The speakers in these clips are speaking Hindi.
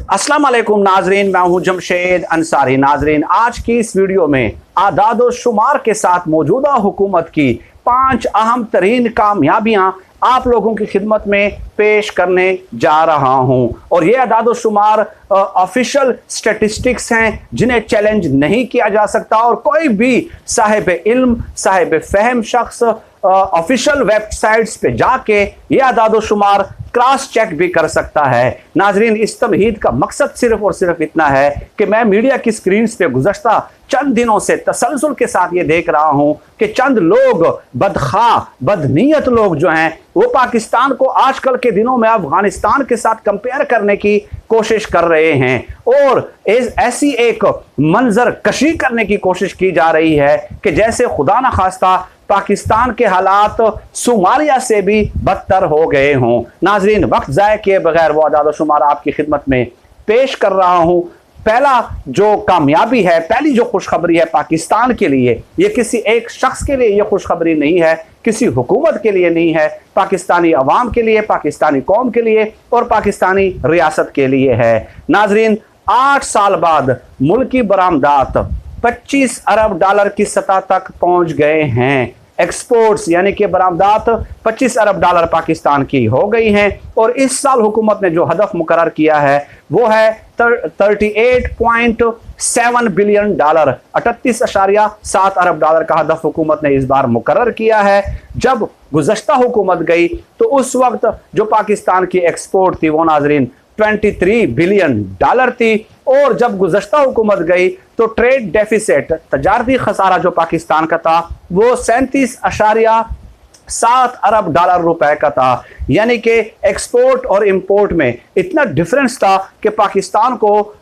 अस्सलाम वालेकुम नाजरीन, मैं हूं जमशेद अंसारी। नाजरीन, आज की इस वीडियो में आदाद शुमार के साथ मौजूदा हुकूमत की 5 अहम तरीन कामयाबियां आप लोगों की खिदमत में पेश करने जा रहा हूं। और ये आदाद शुमार ऑफिशियल स्टेटिस्टिक्स हैं जिन्हें चैलेंज नहीं किया जा सकता और कोई भी साहिब इल्म, साहिब फहम शख्स ऑफिशियल वेबसाइट्स पे जाके ये आदाद शुमार क्रॉस चेक भी कर सकता है। नाजरीन, इस तमहीद का मकसद सिर्फ और सिर्फ इतना है कि मैं मीडिया की स्क्रीन पे गुज़श्ता चंद दिनों से तसलसल के साथ ये देख रहा हूं कि चंद लोग बदखा बदनीयत लोग जो हैं वो पाकिस्तान को आजकल के दिनों में अफगानिस्तान के साथ कंपेयर करने की कोशिश कर रहे हैं और ऐसी एक मंजर कशी करने की कोशिश की जा रही है कि जैसे खुदा न खास्ता पाकिस्तान के हालात सोमालिया से भी बदतर हो गए हों। नाजरीन, वक्त ज़ाय किए बगैर वो आदाद शुमार आपकी खिदमत में पेश कर रहा हूं। पहला जो कामयाबी है, पहली जो खुशखबरी है पाकिस्तान के लिए, ये किसी एक शख्स के लिए ये खुशखबरी नहीं है, किसी हुकूमत के लिए नहीं है, पाकिस्तानी अवाम के लिए, पाकिस्तानी कौम के लिए और पाकिस्तानी रियासत के लिए है। नाजरीन, 8 साल बाद मुल्की बरामदात 25 अरब डॉलर की सतह तक पहुंच गए हैं। एक्सपोर्ट्स यानी कि बरामदात 25 अरब डॉलर पाकिस्तान की हो गई हैं और इस साल हुकूमत ने जो हदफ मुकर्रर किया है वो है 38.7 बिलियन डॉलर, 38.7 अरब डॉलर का हदफ हुकूमत ने इस बार मुकर्रर किया है। जब गुज़श्ता हुकूमत गई तो उस वक्त जो पाकिस्तान की एक्सपोर्ट थी वो नाजरीन 23 बिलियन डॉलर थी और जब गुज़श्ता हुकूमत गई तो ट्रेड डेफिसिट, तजारती खसारा जो पाकिस्तान का था वो 37.7 अरब डॉलर रुपए का था। यानी कि एक्सपोर्ट और इंपोर्ट में इतना डिफरेंस था कि पाकिस्तान को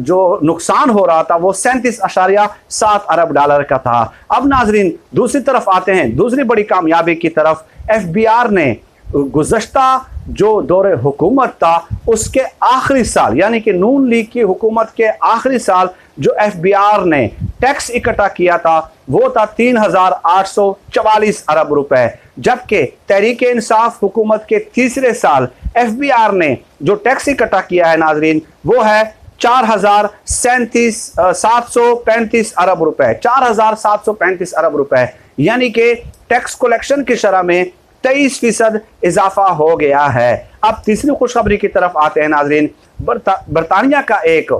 जो नुकसान हो रहा था वो 37.7 अरब डॉलर का था। अब नाजरीन, दूसरी तरफ आते हैं, दूसरी बड़ी कामयाबी की तरफ। FBR ने गुज़श्ता जो दौरे हुकूमत था उसके आखिरी साल यानी कि नून लीग की हुकूमत के आखिरी साल जो FBR ने टैक्स इकट्ठा किया था वो था 3,844 अरब रुपए, जबकि तहरीक इंसाफ हुकूमत के तीसरे साल FBR ने जो टैक्स इकट्ठा किया है नाजरीन वो है 4,735 अरब रुपए, 4,735 अरब रुपए। यानी कि टैक्स कलेक्शन की शरह में 23% इजाफा हो गया है। अब तीसरी खुशखबरी की तरफ आते हैं नाजरीन। बरतानिया का एक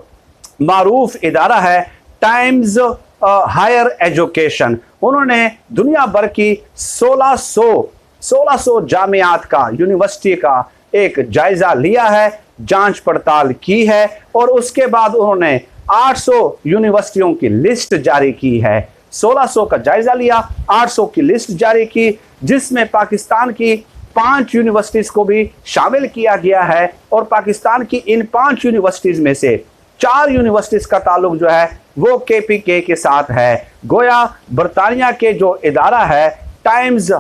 मारूफ इदारा है टाइम्स हायर एजुकेशन, उन्होंने दुनिया भर की 1600 जामियात का, यूनिवर्सिटी का एक जायजा लिया है, जांच पड़ताल की है और उसके बाद उन्होंने 800 यूनिवर्सिटियों की लिस्ट जारी की है। 1600 का जायजा लिया, 800 की लिस्ट जारी की, जिसमें पाकिस्तान की 5 यूनिवर्सिटीज को भी शामिल किया गया है और पाकिस्तान की इन 5 यूनिवर्सिटीज में से 4 यूनिवर्सिटीज का ताल्लुक जो है वो KPK के साथ है। गोया बरतानिया के जो इदारा है टाइम्स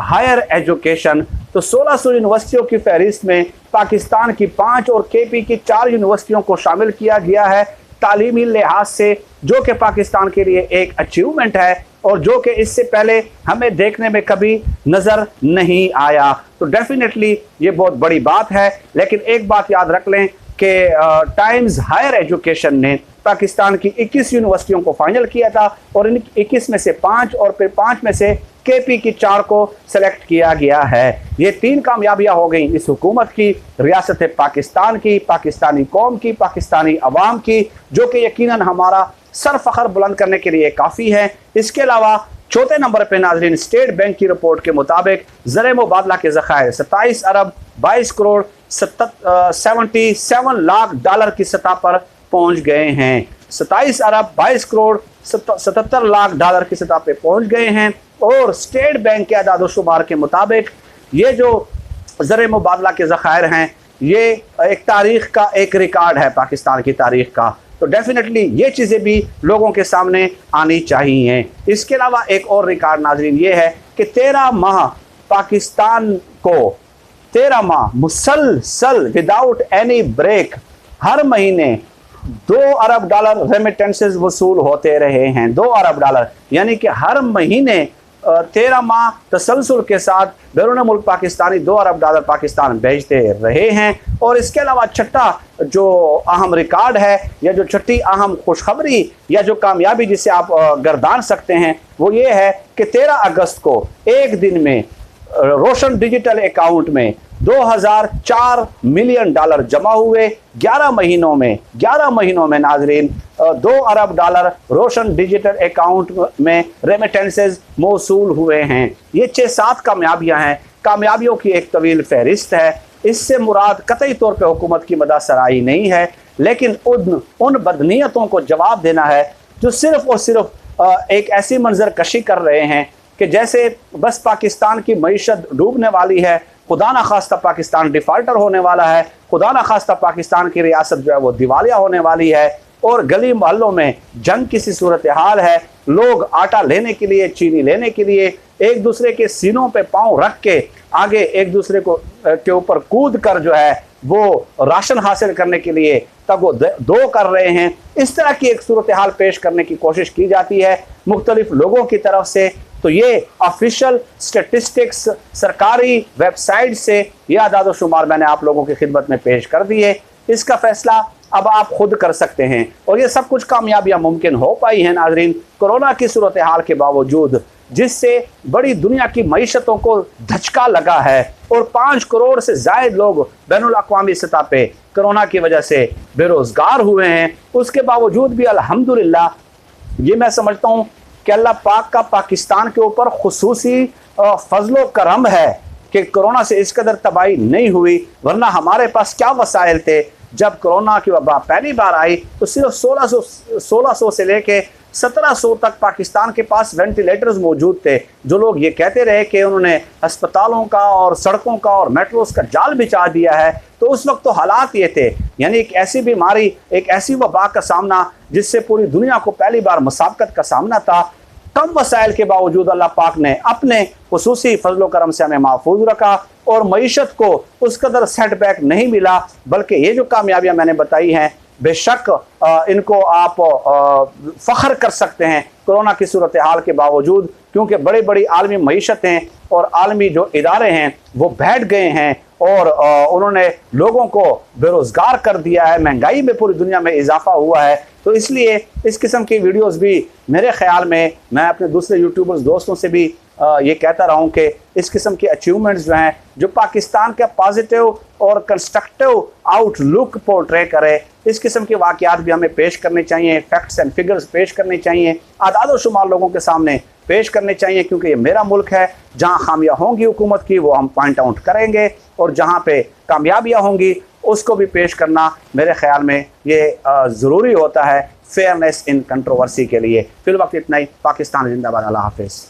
हायर एजुकेशन, तो 1600 यूनिवर्सिटियों की फहरिस्त में पाकिस्तान की 5 और KP की 4 यूनिवर्सिटियों को शामिल किया गया है तालीमी लिहाज से, जो कि पाकिस्तान के लिए एक अचीवमेंट है और जो कि इससे पहले हमें देखने में कभी नज़र नहीं आया। तो डेफिनेटली ये बहुत बड़ी बात है। लेकिन एक बात याद रख लें कि टाइम्स हायर एजुकेशन ने पाकिस्तान की 21 यूनिवर्सिटियों को फाइनल किया था और इन 21 में से 5 और फिर 5 में से KP की 4 को सेलेक्ट किया गया है। ये 3 कामयाबियां हो गई इस हुकूमत की, रियासत पाकिस्तान की, पाकिस्तानी कौम की, पाकिस्तानी अवाम की, जो कि यकीनन हमारा सर फख्र बुलंद करने के लिए काफ़ी है। इसके अलावा चौथे नंबर पर नाजरीन स्टेट बैंक की रिपोर्ट के मुताबिक ज़र मुबादला के ज़खायर 27 अरब 22 करोड़ 77 लाख डॉलर की सतह पर पहुंच गए हैं। 27 अरब 22 करोड़ 77 लाख डॉलर की सतह पर पहुंच गए हैं और स्टेट बैंक के आदाद शुमार के मुताबिक ये जो ज़र मुबादला के ज़खायर हैं ये एक तारीख का एक रिकॉर्ड है पाकिस्तान की तारीख का। तो डेफिनेटली ये चीज़ें भी लोगों के सामने आनी चाहिए। इसके अलावा एक और रिकॉर्ड नाजरीन ये है कि 13 माह पाकिस्तान को 13 माह मुसलसल विदाउट एनी ब्रेक हर महीने 2 अरब डॉलर रेमिटेंसेस वसूल होते रहे हैं। 2 अरब डॉलर यानी कि हर महीने 13 माह तसलसल के साथ बैरून मुल्क पाकिस्तानी $2 अरब पाकिस्तान भेजते रहे हैं। और इसके अलावा छठा जो अहम रिकॉर्ड है या जो छठी अहम खुशखबरी या जो कामयाबी जिसे आप गर्दान सकते हैं वो ये है कि 13 अगस्त को एक दिन में रोशन डिजिटल अकाउंट में $2004 मिलियन जमा हुए। 11 महीनों में नाजरीन $2 अरब रोशन डिजिटल अकाउंट में रेमिटेंसेस मौसूल हुए हैं। ये 6-7 कामयाबियां हैं, कामयाबियों की एक तवील फहरिस्त है। इससे मुराद कतई तौर पे हुकूमत की मदद सराही नहीं है, लेकिन उन बदनीयतों को जवाब देना है जो सिर्फ और सिर्फ एक ऐसी मंजर कशी कर रहे हैं कि जैसे बस पाकिस्तान की मईशत डूबने वाली है, खुदा न खास्ता पाकिस्तान डिफाल्टर होने वाला है, खुदा न खास्ता पाकिस्तान की रियासत जो है वो दिवालिया होने वाली है और गली मोहल्लों में जंग की सी सूरत हाल है। लोग आटा लेने के लिए, चीनी लेने के लिए एक दूसरे के सीनों पे पांव रख के आगे एक दूसरे को के ऊपर कूद कर जो है वो राशन हासिल करने के लिए तब वो दो कर रहे हैं। इस तरह की एक सूरत हाल पेश करने की कोशिश की जाती है मुख्तलिफ लोगों की तरफ से। तो ये ऑफिशियल स्टेटिस्टिक्स सरकारी वेबसाइट से ये आदाद शुमार मैंने आप लोगों की खिदमत में पेश कर दिए। इसका फैसला अब आप खुद कर सकते हैं और ये सब कुछ कामयाबियां मुमकिन हो पाई हैं नाजरीन कोरोना की सूरत हाल के बावजूद, जिससे बड़ी दुनिया की मईशतों को धचका लगा है और 5 करोड़ से ज़ायद लोग बैनुल अक़वामी सतह पे कोरोना की वजह से बेरोज़गार हुए हैं। उसके बावजूद भी अल्हम्दुलिल्लाह ये मैं समझता हूँ कि अल्लाह पाक का पाकिस्तान के ऊपर खुसूसी फजलो करम है कि कोरोना से इस कदर तबाही नहीं हुई, वरना हमारे पास क्या वसाइल थे। जब कोरोना की वबा पहली बार आई तो सिर्फ 1600 से लेके 1700 तक पाकिस्तान के पास वेंटिलेटर्स मौजूद थे। जो लोग ये कहते रहे कि उन्होंने अस्पतालों का और सड़कों का और मेट्रोस का जाल बिछा दिया है, तो उस वक्त तो हालात ये थे, यानी एक ऐसी बीमारी, एक ऐसी वबा का सामना जिससे पूरी दुनिया को पहली बार मुसाबकत का सामना था। कम वसाइल के बावजूद अल्लाह पाक ने अपने खुसूसी फजलो करम से हमें महफूज रखा और मईशत को उस कदर सेटबैक नहीं मिला, बल्कि ये जो कामयाबियां मैंने बताई हैं बेशक इनको आप फ़ख्र कर सकते हैं कोरोना की सूरत हाल के बावजूद, क्योंकि बड़ी बड़ी आलमी मईशतें और आलमी जो इदारे हैं वो बैठ गए हैं और उन्होंने लोगों को बेरोज़गार कर दिया है, महंगाई में पूरी दुनिया में इजाफा हुआ है। तो इसलिए इस किस्म की वीडियोस भी मेरे ख्याल में मैं अपने दूसरे यूट्यूबर्स दोस्तों से भी ये कहता रहा हूँ कि इस किस्म के अचीवमेंट्स जो हैं जो पाकिस्तान का पॉजिटिव और कंस्ट्रक्टिव आउटलुक पोर्ट्रे करे, इस किस्म के वाक़यात भी हमें पेश करने चाहिए, फैक्ट्स एंड फिगर्स पेश करने चाहिए, आदाद व शुमार लोगों के सामने पेश करने चाहिए, क्योंकि ये मेरा मुल्क है। जहाँ खामियाँ होंगी हुकूमत की वो हम पॉइंट आउट करेंगे और जहाँ पे कामयाबियाँ होंगी उसको भी पेश करना मेरे ख्याल में ये ज़रूरी होता है फेयरनेस इन कंट्रोवर्सी के लिए। फिल वक्त इतना ही। पाकिस्तान जिंदाबाद। अल्लाह हाफिज़।